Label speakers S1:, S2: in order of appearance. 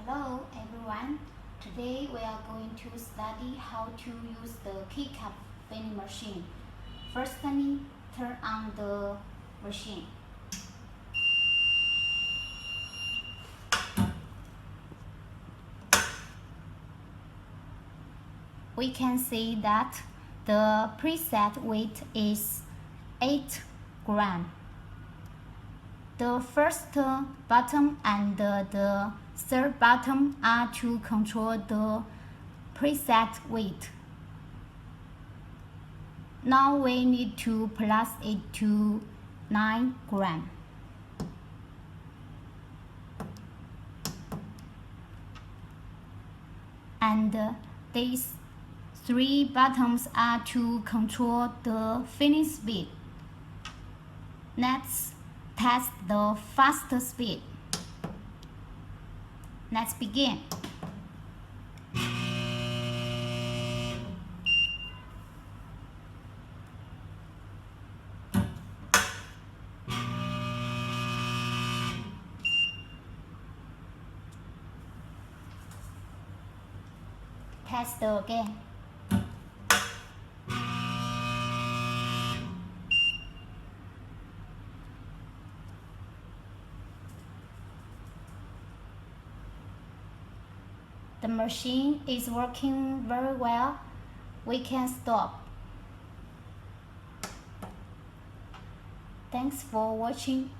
S1: Hello everyone. Today we are going to study how to use the keycap vending machine. Firstly, turn on the machine. We can see that the preset weight is 8 grams. The first button and the third button are to control the preset weight. Now we need to plus it to 9 grams. And these three buttons are to control the filling speed. Let's test the faster speed. Let's begin. Test again. The machine is working very well. We can stop. Thanks for watching.